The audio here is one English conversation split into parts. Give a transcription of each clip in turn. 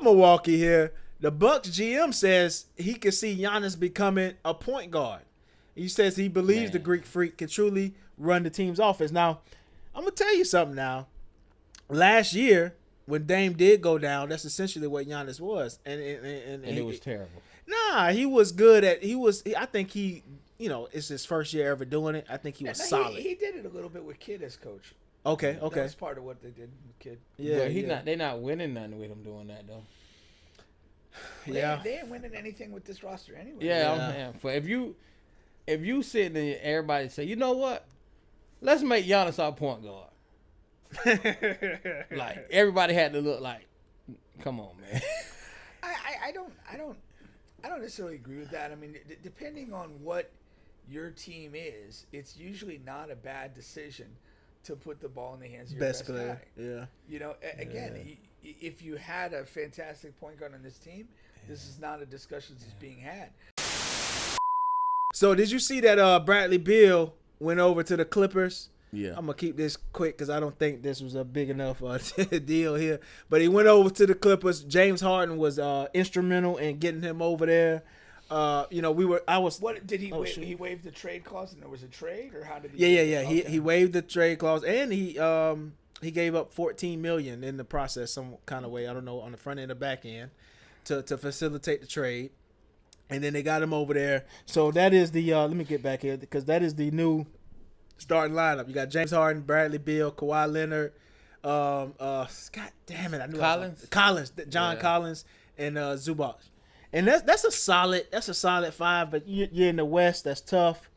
Milwaukee here, the Bucks GM says he can see Giannis becoming a point guard. He says he believes the Greek freak can truly run the team's offense. Now, I'm going to tell you something now. Last year, when Dame did go down, that's essentially what Giannis was. And it was terrible. Nah, he was good at I think he, it's his first year ever doing it. I think he was solid. He did it a little bit with Kid as coach. Okay. That was part of what they did with Kid. Yeah, but they're not winning nothing with him doing that though. Yeah. They ain't winning anything with this roster anyway. Yeah. If you sit there and everybody say, you know what? Let's make Giannis our point guard. Like everybody had to look like, come on, man. I don't necessarily agree with that. I mean, depending on what your team is, it's usually not a bad decision to put the ball in the hands of your best player. guy. Yeah. Again, if you had a fantastic point guard on this team, this is not a discussion that's being had. So did you see that Bradley Beal went over to the Clippers? Yeah. I'm going to keep this quick because I don't think this was a big enough deal here. But he went over to the Clippers. James Harden was instrumental in getting him over there. What did he waive? He waived the trade clause and there was a trade, or how did he? Yeah. Okay. He waived the trade clause and he gave up $14 million in the process, some kind of way. I don't know, on the front end or back end to facilitate the trade. And then they got him over there. So that is the let me get back here because that is the new starting lineup. You got James Harden, Bradley Beal, Kawhi Leonard, God damn it, I knew Collins, John Collins, and Zubac. And that's a solid five. But you're in the West, that's tough.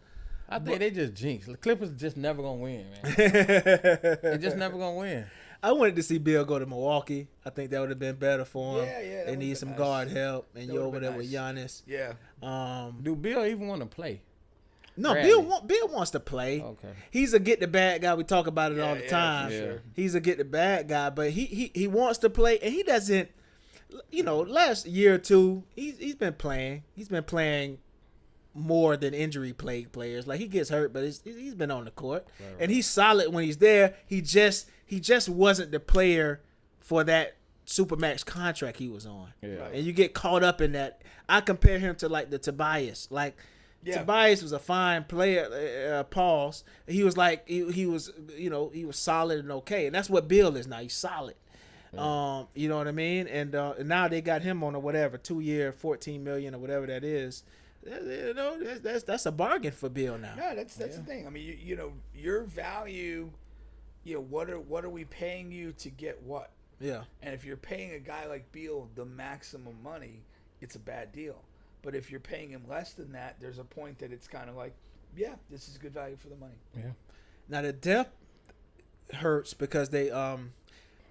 I think they just jinx. The Clippers just never gonna win, man. They're just never gonna win. I wanted to see Beal go to Milwaukee. I think that would have been better for him. Yeah. They need some guard help, and you're over there with Giannis. Yeah. Do Beal even want to play? No, Beal wants to play. Okay. He's a get the bad guy. We talk about it all the time. Sure. He's a get the bad guy, but he wants to play, and he doesn't. Last year or two, he's been playing. He's been playing more than injury plagued players. Like, he gets hurt, but he's been on the court, and he's solid when he's there. He just wasn't the player for that Supermax contract he was on. Yeah. And you get caught up in that. I compare him to like the Tobias. Like, Tobias was a fine player. Pause. He was like he was solid and okay, and that's what Beal is now. He's solid. Yeah. You know what I mean? And now they got him on a 2-year, $14 million or whatever that is. That's a bargain for Beal now. Yeah, that's the thing. I mean, your value. What are we paying you to get what? Yeah. And if you're paying a guy like Beal the maximum money, it's a bad deal. But if you're paying him less than that, there's a point that it's kind of like, yeah, this is good value for the money. Yeah. Now the depth hurts because they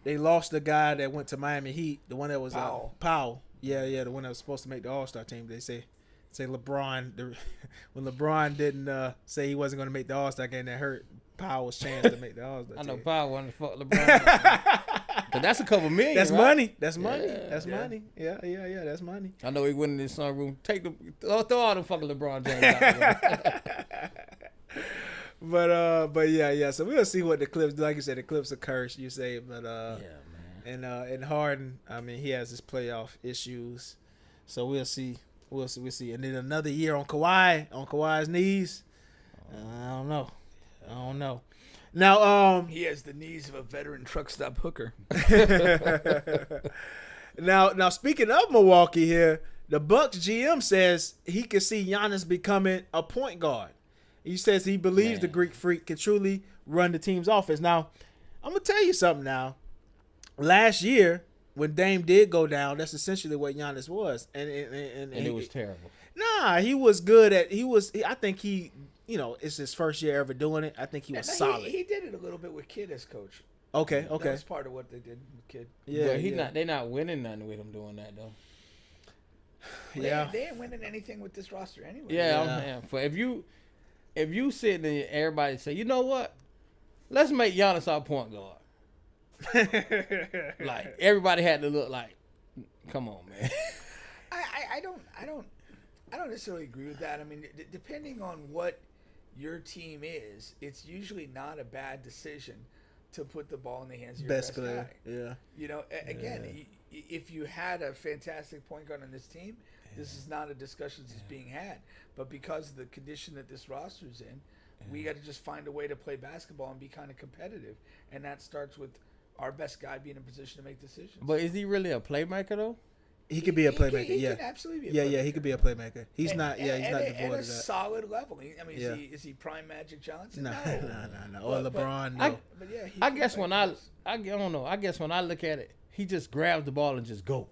lost the guy that went to Miami Heat, the one that was Powell. Yeah, the one that was supposed to make the All-Star team. They say LeBron. When LeBron didn't say he wasn't going to make the All-Star game, that hurt Powell's chance to make the All-Star team. I know Powell wanted to fuck LeBron. But that's a couple million. That's right? money. That's money. That's money. Yeah. That's money. I know he went in his sunroom. Throw all the fucking LeBron James out there. But yeah. So we'll see what the Clips do. Like you said, the Clips are cursed. You say, but yeah, man. And Harden, I mean, he has his playoff issues. So we'll see. We'll see. And then another year on Kawhi's knees. I don't know. Now, he has the knees of a veteran truck stop hooker. Now, speaking of Milwaukee here, the Bucks GM says he can see Giannis becoming a point guard. He says he believes the Greek freak can truly run the team's offense. Now, I'm gonna tell you something. Now, last year when Dame did go down, that's essentially what Giannis was, and it was terrible. Nah, he was good at. I think he. It's his first year ever doing it. I think he was solid. He did it a little bit with Kid as coach. Okay. That was part of what they did with Kid. Yeah, they're not winning nothing with him doing that though. Yeah, they ain't winning anything with this roster anyway. Yeah. If you sit there and everybody say, you know what, let's make Giannis our point guard. Like everybody had to look like, come on, man. I don't necessarily agree with that. I mean, depending on what your team is, it's usually not a bad decision to put the ball in the hands of your best guy. Yeah. Again, if you had a fantastic point guard on this team, this is not a discussion that's being had. But because of the condition that this roster's in, we got to just find a way to play basketball and be kind of competitive. And that starts with our best guy being in a position to make decisions. But is he really a playmaker though? He could be a playmaker. He yeah, can absolutely be. He could be a playmaker. He's not. Yeah, he's not at devoid a of that. solid level. I mean, is he prime Magic Johnson? No. No. Or LeBron. No. But yeah, I guess when I don't know. I guess when I look at it, he just grabs the ball and just go.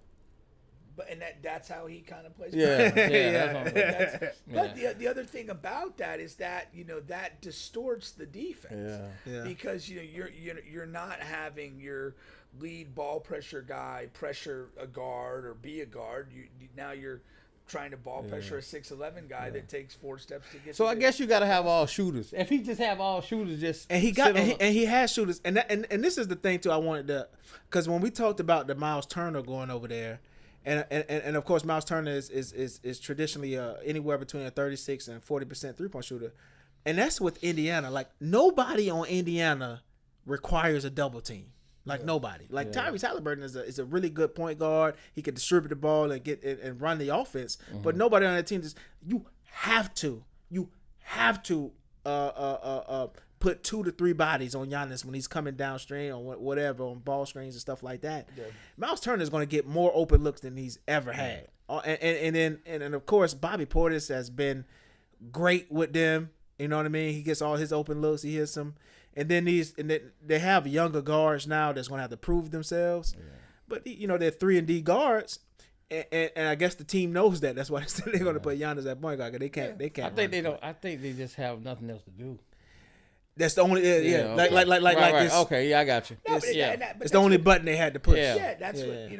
But that's how he kind of plays. Yeah. But the other thing about that is that that distorts the defense. Yeah. Because you're not having your lead ball pressure guy pressure a guard or be a guard. Now you're trying to ball pressure a 6'11" guy that takes 4 steps to get. So I guess you got to have all shooters. If he just have all shooters, and he has shooters, and this is the thing too. I wanted to, because when we talked about the Miles Turner going over there. And of course, Miles Turner is traditionally anywhere between a 36 and 40% 3-point shooter, and that's with Indiana. Like nobody on Indiana requires a double team. Like nobody. Like Tyrese Halliburton is a really good point guard. He can distribute the ball and get and run the offense. But nobody on that team you have to put 2 to 3 bodies on Giannis when he's coming downstream or whatever on ball screens and stuff like that. Yeah. Miles Turner is going to get more open looks than he's ever had. And then of course Bobby Portis has been great with them. You know what I mean? He gets all his open looks. He hits them. And then they have younger guards now that's going to have to prove themselves. Yeah. But they're 3-and-D guards. And I guess the team knows that. That's why they're going to put Giannis at point guard. They can't. They can't. I think they just have nothing else to do. That's the only like this. Okay, yeah, I got you. No, it's the only button they had to push. That's what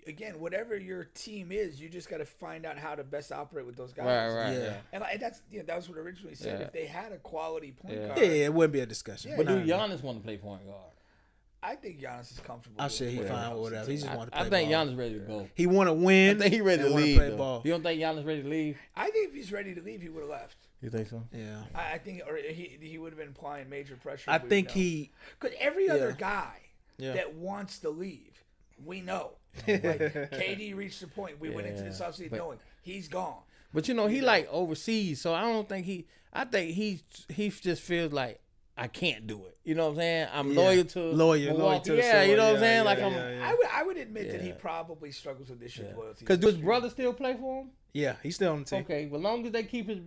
again, whatever your team is, you just got to find out how to best operate with those guys. Right. Yeah. And that's that was what originally said. If they had a quality point guard, it wouldn't be a discussion. But do Giannis want to play point guard? I think Giannis is comfortable. I'm sure he's fine with whatever. He just want to play ball. I think Giannis ready to go. He want to win. I think he ready to leave. Play ball. You don't think Giannis ready to leave? I think if he's ready to leave, he would have left. You think so? Yeah. I think, or he would have been applying major pressure. I think because every other guy that wants to leave, we know. Like KD reached the point. We went into this offseason knowing he's gone. But he like overseas, so I don't think he. I think he just feels like I can't do it. You know what I'm saying? I'm loyal to Milwaukee. To yeah, you know what I'm saying? Like I would admit that he probably struggles with this loyalty. Because does his brother still play for him? Yeah, he's still on the team. Okay, well, long as they keep his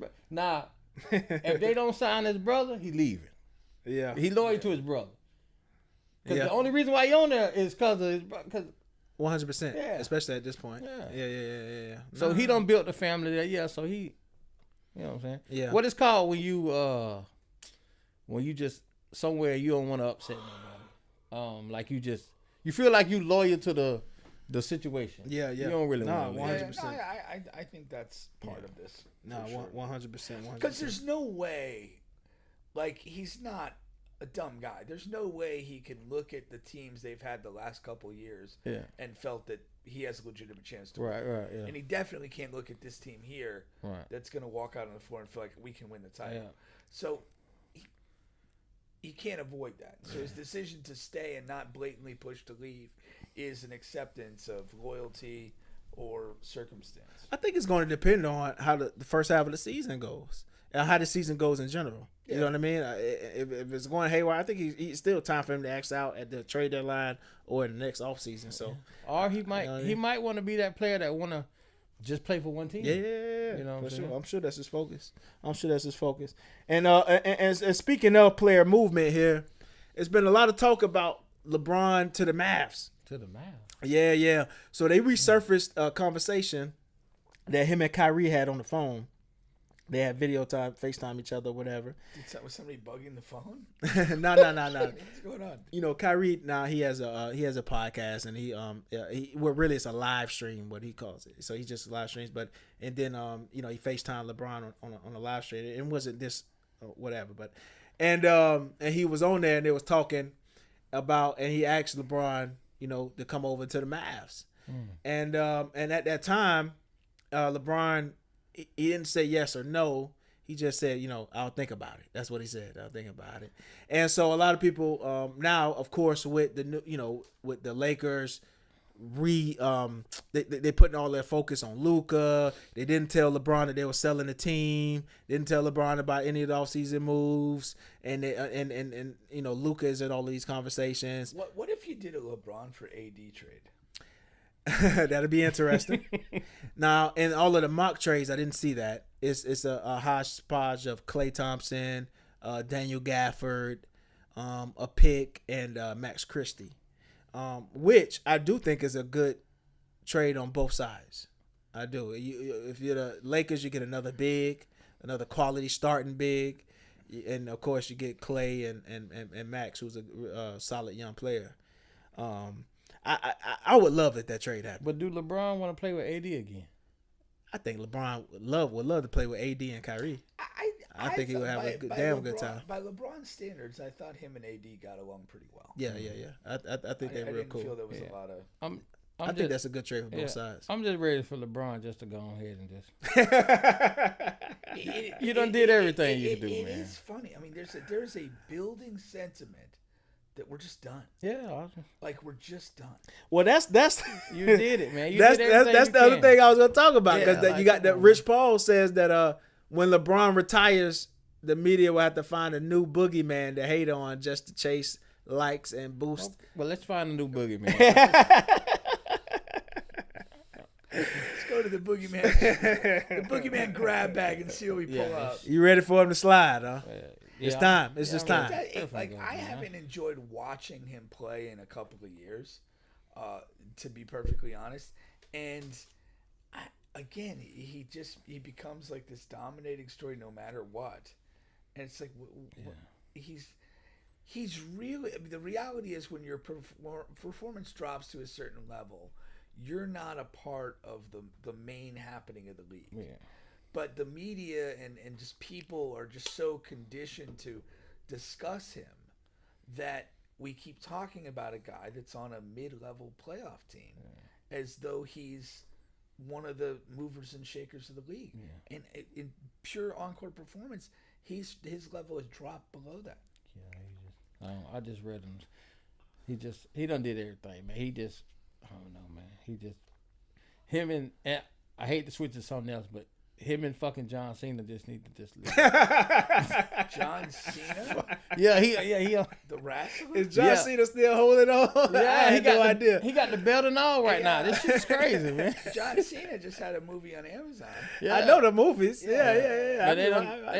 if they don't sign his brother, he leaving. Yeah, he loyal to his brother. Because the only reason why he on there is because of his brother. 100%. Yeah, especially at this point. Yeah. So he done built a family there. Yeah, so he, you know what I'm saying? Yeah. What it's called when you just somewhere you don't want to upset nobody. Like you feel like you loyal to the situation. Yeah. You don't really want to. 100%. I think that's part of this. No, 100%. Because there's no way, like he's not a dumb guy. There's no way he can look at the teams they've had the last couple of years and felt that he has a legitimate chance to win. Right, yeah. And he definitely can't look at this team here that's going to walk out on the floor and feel like we can win the title. Yeah. So he can't avoid that. So his decision to stay and not blatantly push to leave is an acceptance of loyalty or circumstance. I think it's going to depend on how the first half of the season goes and how the season goes in general. You know what I mean? If it's going haywire, I think he's still time for him to act out at the trade deadline or in the next offseason. So, or he might want to be that player that want to just play for one team. Yeah, you know, for sure. I'm sure that's his focus. And speaking of player movement here, it's been a lot of talk about LeBron to the Mavs. To the Mavs. Yeah. So they resurfaced a conversation that him and Kyrie had on the phone. They had video time, FaceTime each other, whatever. Was somebody bugging the phone? No. What's going on? You know, Kyrie. He has a podcast, and he really it's a live stream, what he calls it. So he just live streams, and then he FaceTime LeBron on a live stream. It wasn't this whatever, but and he was on there, and they was talking about, and he asked LeBron, to come over to the Mavs, and at that time, LeBron. He didn't say yes or no. He just said, I'll think about it. That's what he said. I'll think about it. And so a lot of people now, of course, with the with the Lakers they putting all their focus on Luka. They didn't tell LeBron that they were selling the team. Didn't tell LeBron about any of the offseason moves. And you know, Luka is in all of these conversations. What if you did a LeBron for AD trade? That'd be interesting. Now, in all of the mock trades, I didn't see that. It's a hodgepodge of Klay Thompson, Daniel Gafford, a pick, and Max Christie, which I do think is a good trade on both sides. I do. If you're the Lakers, you get another big, another quality starting big, and of course you get Klay and Max, who's a solid young player. I would love if that trade happened. But do LeBron want to play with AD again? I think LeBron would love to play with AD and Kyrie. I think he would have a good time. By LeBron's standards, I thought him and AD got along pretty well. Yeah. I think they're real cool. I didn't feel there was a lot of. I think that's a good trade for both sides. I'm just ready for LeBron just to go ahead and just. You done did everything you can do, man. It is funny. I mean, there's a building sentiment that we're just done. Yeah, like we're just done. Well, that's you did it, man. That's the other thing I was gonna talk about, because you got that. Rich Paul says that when LeBron retires, the media will have to find a new boogeyman to hate on just to chase likes and boost. Well, let's find a new boogeyman. Let's go to the boogeyman grab bag and see what we pull up. You ready for him to slide, huh? It's time. It's just time. I haven't enjoyed watching him play in a couple of years, to be perfectly honest. And again, he becomes like this dominating story no matter what. And it's like he's really. I mean, the reality is when your performance drops to a certain level, you're not a part of the main happening of the league. Yeah. But the media and just people are just so conditioned to discuss him that we keep talking about a guy that's on a mid-level playoff team as though he's one of the movers and shakers of the league. Yeah. And in pure on-court performance, his level has dropped below that. Yeah, I just read him. He done did everything, man. I don't know, man. Him and I hate to switch to something else, but him and fucking John Cena just need to just leave. John Cena? Yeah, he the wrestler? Is John Cena still holding on? Yeah, he got no idea. He got the belt and all right now. This shit's crazy, man. John Cena just had a movie on Amazon. Yeah. I know the movies. Yeah. But they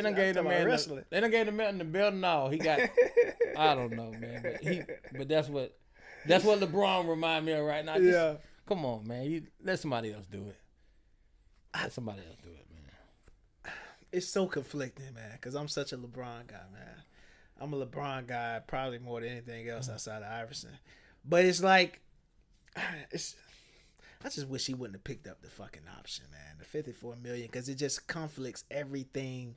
done gave the man the man the belt and all. He got I don't know, man. But that's what LeBron remind me of right now. Just, come on, man. Let somebody else do it. Let somebody else do it, man. It's so conflicting, man, because I'm such a LeBron guy, man. I'm a LeBron guy probably more than anything else outside of Iverson. But it's like, I just wish he wouldn't have picked up the fucking option, man. The $54 million, because it just conflicts everything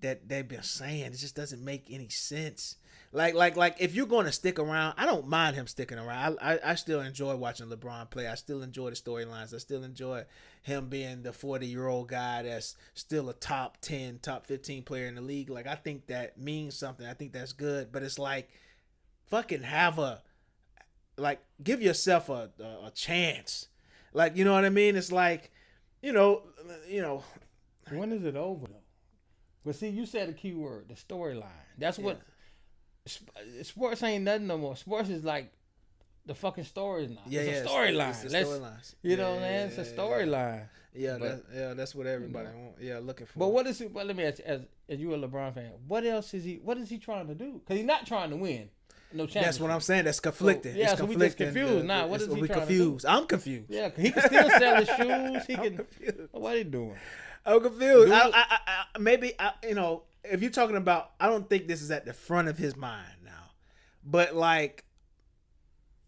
that they've been saying. It just doesn't make any sense. Like if you're going to stick around, I don't mind him sticking around. I still enjoy watching LeBron play. I still enjoy the storylines. I still enjoy him being the 40-year-old guy that's still a top 10, top 15 player in the league. Like, I think that means something. I think that's good. But it's like, fucking give yourself a chance. Like, you know what I mean? It's like, you know. When is it over, though? But see, you said a key word, the storyline. That's what sports ain't nothing no more. Sports is like the fucking stories now. It's a storyline. It's the storylines. You know what I'm saying? It's a storyline. Yeah, that's what everybody want. Yeah, looking for. But what is it? But let me ask you, as you a LeBron fan, what else is he? What is he trying to do? Because he's not trying to win no championship. That's what I'm saying. That's conflicting. So we just confused now. What is he trying to do? I'm confused. Yeah, he can still sell his shoes. He can. Confused. What are he doing? I'm confused. Maybe if you're talking about, I don't think this is at the front of his mind now, but like,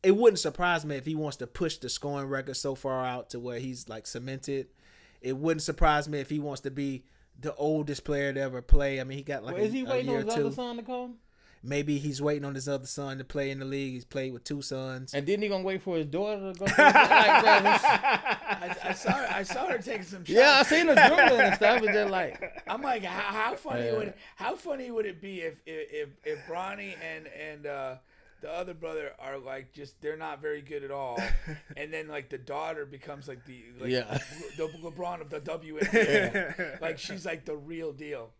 it wouldn't surprise me if he wants to push the scoring record so far out to where he's like cemented. It wouldn't surprise me if he wants to be the oldest player to ever play. I mean, he got like is he waiting on his other son to come? Maybe he's waiting on his other son to play in the league. He's played with two sons. And then he gonna wait for his daughter to go. I saw her taking some shots. Yeah, I seen her dribbling and stuff. And then I'm like, how funny would it be if Bronny and the other brother are like just they're not very good at all, and then like the daughter becomes like the the LeBron of the WNBA. Like she's like the real deal.